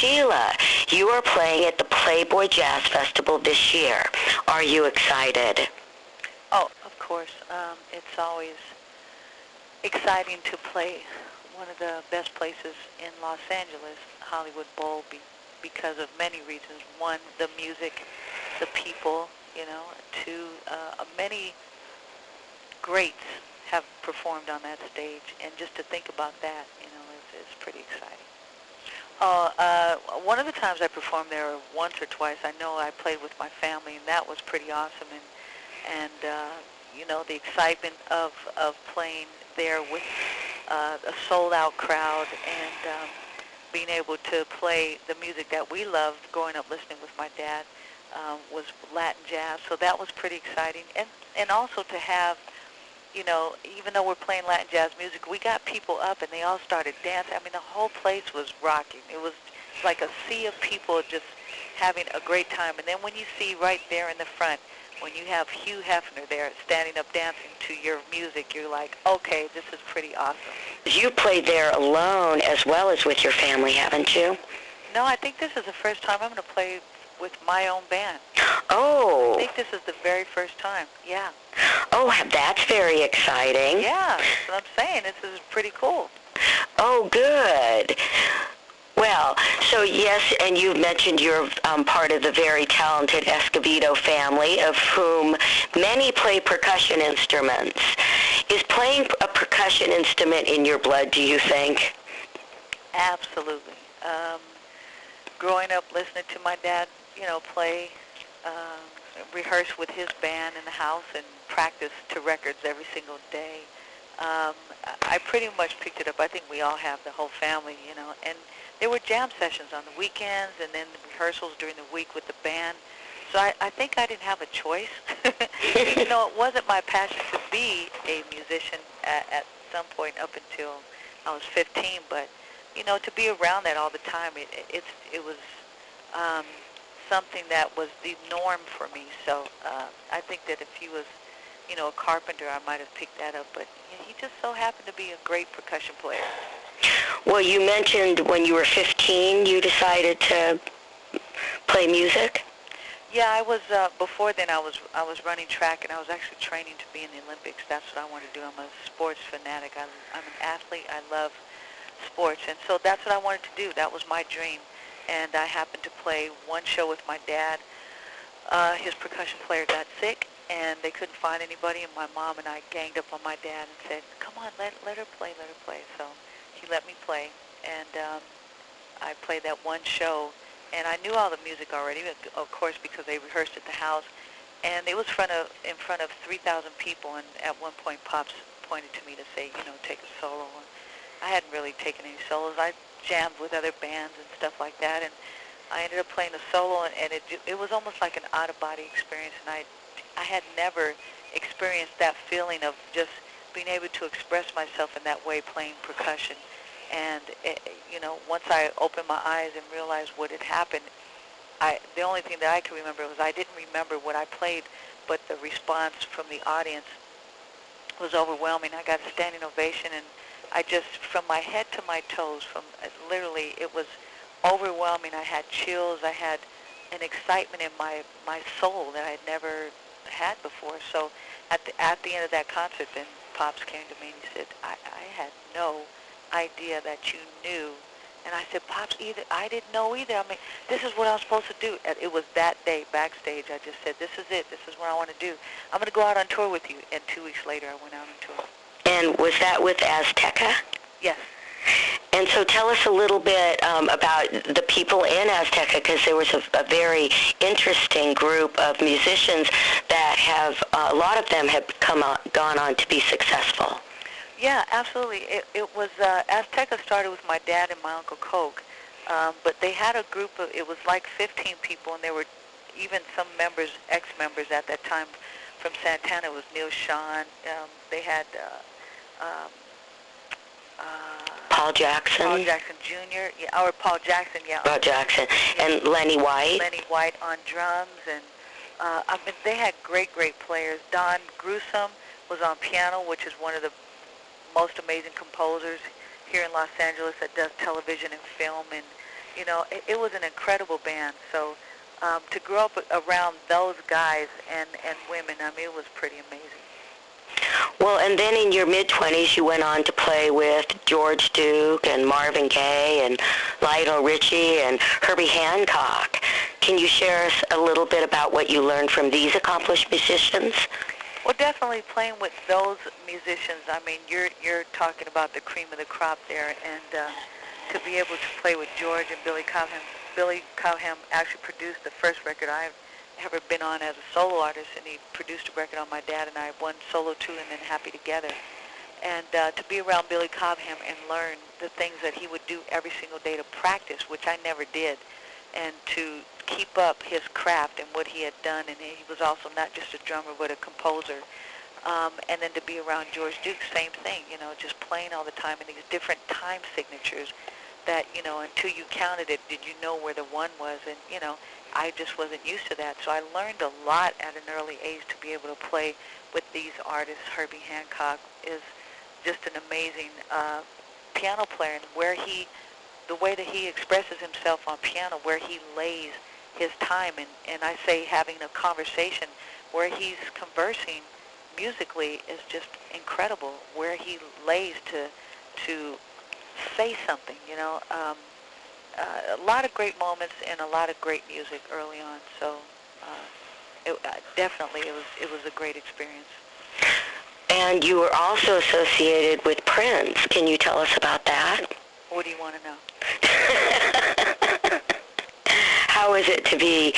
Sheila, you are playing at the Playboy Jazz Festival this year. Are you excited? Oh, of course. It's always exciting to play one of the best places in Los Angeles, Hollywood Bowl, because of many reasons. One, the music, the people, two, many greats have performed on that stage, and just to think about that, is pretty exciting. One of the times I performed there once or twice, I know I played with my family, and that was pretty awesome. And the excitement of playing there with a sold-out crowd and being able to play the music that we loved growing up listening with my dad was Latin jazz. So that was pretty exciting. And also to have, even though we're playing Latin jazz music, we got people up and they all started dancing. I mean, the whole place was rocking. It was like a sea of people just having a great time. And then when you see right there in the front, when you have Hugh Hefner there standing up dancing to your music, you're like, okay, this is pretty awesome. You played there alone as well as with your family, haven't you? No, I think this is the first time I'm going to play with my own band. Oh. I think this is the very first time, yeah. Oh, that's very exciting. Yeah, that's what I'm saying. This is pretty cool. Oh, good. Well, so yes, and you've mentioned you're part of the very talented Escovedo family, of whom many play percussion instruments. Is playing a percussion instrument in your blood, do you think? Absolutely. Growing up listening to my dad, play, rehearse with his band in the house and practice to records every single day, I pretty much picked it up. I think we all have, the whole family, and there were jam sessions on the weekends and then the rehearsals during the week with the band. So I think I didn't have a choice. Even though it wasn't my passion to be a musician at some point up until I was 15, but, to be around that all the time, it was something that was the norm for me. So I think that if he was, a carpenter, I might have picked that up, but he just so happened to be a great percussion player. Well, you mentioned when you were 15, you decided to play music. Yeah, I was. Before then, I was running track, and I was actually training to be in the Olympics. That's what I want to do. I'm a sports fanatic. I'm an athlete. I love sports, and so that's what I wanted to do. That was my dream, and I happened to play one show with my dad. His percussion player got sick, and they couldn't find anybody, and my mom and I ganged up on my dad and said, "Come on, let her play, let her play." So he let me play, and I played that one show, and I knew all the music already, of course, because they rehearsed at the house, and it was in front of 3,000 people, and at one point, Pops pointed to me to say, take a solo. And I hadn't really taken any solos. I jammed with other bands and stuff like that, and I ended up playing a solo, and it was almost like an out-of-body experience, and I had never experienced that feeling of just being able to express myself in that way playing percussion. And, once I opened my eyes and realized what had happened, the only thing that I could remember was I didn't remember what I played, but the response from the audience was overwhelming. I got a standing ovation, and I just, from my head to my toes, literally, it was overwhelming. I had chills. I had an excitement in my soul that I had never had before. So at the end of that concert, then Pops came to me and he said, I had no idea that you knew. And I said, Pops, I didn't know either. I mean, this is what I was supposed to do. And it was that day backstage. I just said, this is it. This is what I want to do. I'm going to go out on tour with you. And 2 weeks later, I went out on tour. And was that with Azteka? Yes. And so tell us a little bit about the people in Azteka, because there was a very interesting group of musicians that have, a lot of them have gone on to be successful. Yeah, absolutely. It was, Azteka started with my dad and my Uncle Coke, but they had a group of, it was like 15 people, and there were even some members, ex-members at that time from Santana. It was Neil Sean. They had Paul Jackson. Paul Jackson Jr., yeah, or Paul Jackson, yeah. Paul Jackson. Yeah. And Lenny White. Lenny White on drums, and I mean, they had great players. Don Grusom was on piano, which is one of the most amazing composers here in Los Angeles that does television and film, and you know, it was an incredible band. So to grow up around those guys and women, I mean, it was pretty amazing. Well, and then in your mid-20s, you went on to play with George Duke and Marvin Gaye and Lionel Richie and Herbie Hancock. Can you share us a little bit about what you learned from these accomplished musicians? Well, definitely playing with those musicians. I mean, you're talking about the cream of the crop there, and to be able to play with George and Billy Cobham. Billy Cobham actually produced the first record I've ever been on as a solo artist, and he produced a record on my dad and I, one solo too, and then Happy Together. And to be around Billy Cobham and learn the things that he would do every single day to practice, which I never did, and to keep up his craft and what he had done. And he was also not just a drummer, but a composer. And then to be around George Duke, same thing, you know, just playing all the time in these different time signatures that, you know, until you counted it, did you know where the one was? And, you know, I just wasn't used to that. So I learned a lot at an early age to be able to play with these artists. Herbie Hancock is just an amazing piano player, and the way that he expresses himself on piano, where he lays his time, and I say having a conversation where he's conversing musically is just incredible, where he lays to say something, you know. A lot of great moments and a lot of great music early on. So definitely it was a great experience. And you were also associated with Prince. Can you tell us about that? What do you want to know? How is it to be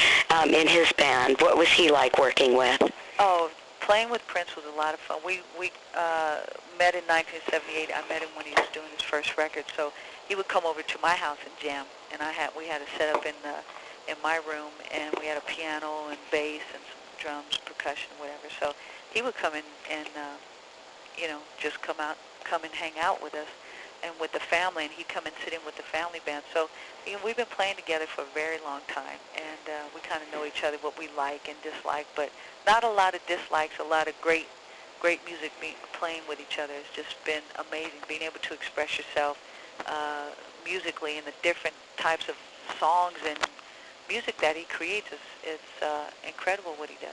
in his band? What was he like working with? Oh, playing with Prince was a lot of fun. We met in 1978. I met him when he was doing his first record. So he would come over to my house and jam, and we had a setup in my room, and we had a piano and bass and some drums, percussion, whatever. So he would come in and you know, just come and hang out with us and with the family, and he'd come and sit in with the family band. So you know, we've been playing together for a very long time, and we kind of know each other, what we like and dislike, but not a lot of dislikes, a lot of great music playing with each other. It's just been amazing, being able to express yourself musically in the different types of songs and music that he creates. It's incredible what he does.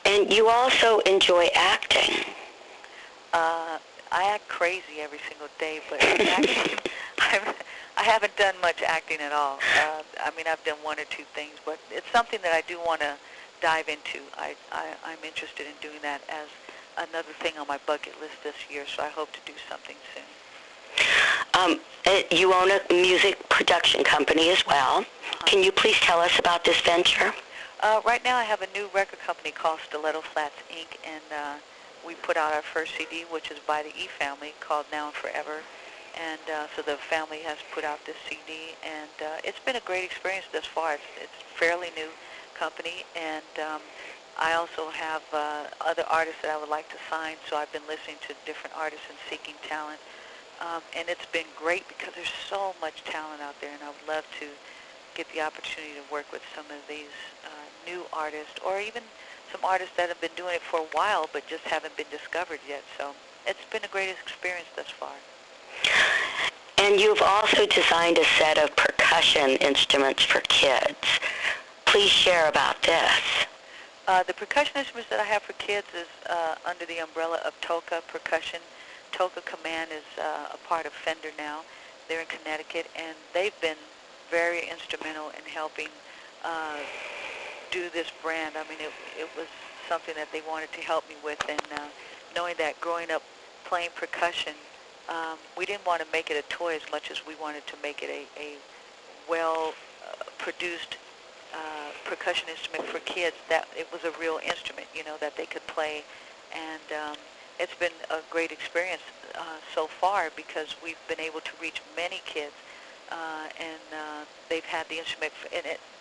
And you also enjoy acting. I act crazy every single day, but actually, I haven't done much acting at all. I mean, I've done one or two things, but it's something that I do want to dive into. I'm interested in doing that as another thing on my bucket list this year, so I hope to do something soon. You own a music production company as well. Can you please tell us about this venture? Right now I have a new record company called Stiletto Flats, Inc., and we put out our first CD, which is by the E family, called Now and Forever. And so the family has put out this CD, and it's been a great experience thus far. It's a fairly new company, and I also have other artists that I would like to sign, so I've been listening to different artists and seeking talent. And it's been great because there's so much talent out there, and I would love to get the opportunity to work with some of these new artists, or even some artists that have been doing it for a while but just haven't been discovered yet. So it's been a great experience thus far. And you've also designed a set of percussion instruments for kids. Please share about this. The percussion instruments that I have for kids is under the umbrella of Toka Percussion. Toka Command is a part of Fender now. They're in Connecticut, and they've been very instrumental in helping do this brand. I mean, it was something that they wanted to help me with, and knowing that growing up playing percussion, we didn't want to make it a toy as much as we wanted to make it a well-produced percussion instrument for kids, that it was a real instrument, you know, that they could play. And it's been a great experience so far, because we've been able to reach many kids, and they've had the instrument,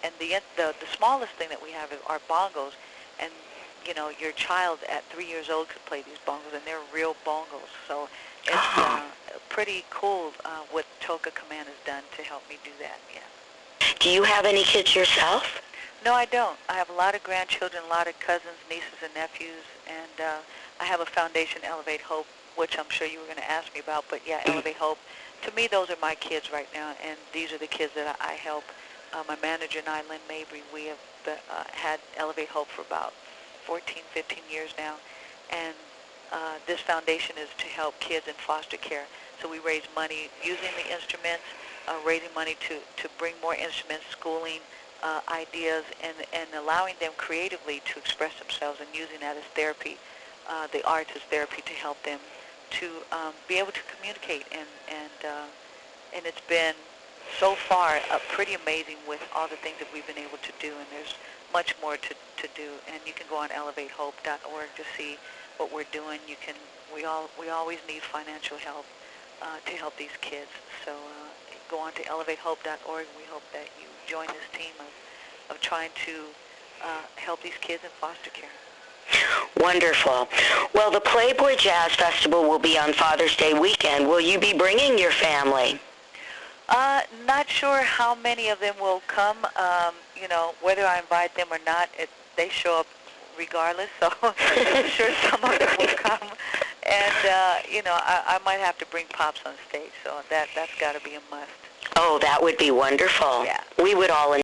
and the smallest thing that we have are bongos, and you know, your child at 3 years old could play these bongos, and they're real bongos. So it's pretty cool what Toka Command has done to help me do that. Yeah. Do you have any kids yourself? No, I don't. I have a lot of grandchildren, a lot of cousins, nieces, and nephews, and I have a foundation, Elevate Hope, which I'm sure you were going to ask me about. But yeah, Elevate Hope to me, those are my kids right now, and these are the kids that I help. My manager and I, Lynn Mabry, we have had Elevate Hope for about 14, 15 years now, and this foundation is to help kids in foster care. So we raise money using the instruments, raising money to bring more instruments, schooling, ideas, and allowing them creatively to express themselves and using that as therapy, the arts as therapy to help them to be able to communicate. And it's been so far pretty amazing with all the things that we've been able to do, and there's much more to do. And you can go on elevatehope.org to see what we're doing. We always need financial help to help these kids. So go on to elevatehope.org, and we hope that you join this team of trying to help these kids in foster care. Wonderful. Well, the Playboy Jazz Festival will be on Father's Day weekend. Will you be bringing your family? Not sure how many of them will come. Whether I invite them or not, they show up regardless. So I'm sure some of them will come. And, I might have to bring Pops on stage. So that's got to be a must. Oh, that would be wonderful. Yeah. We would all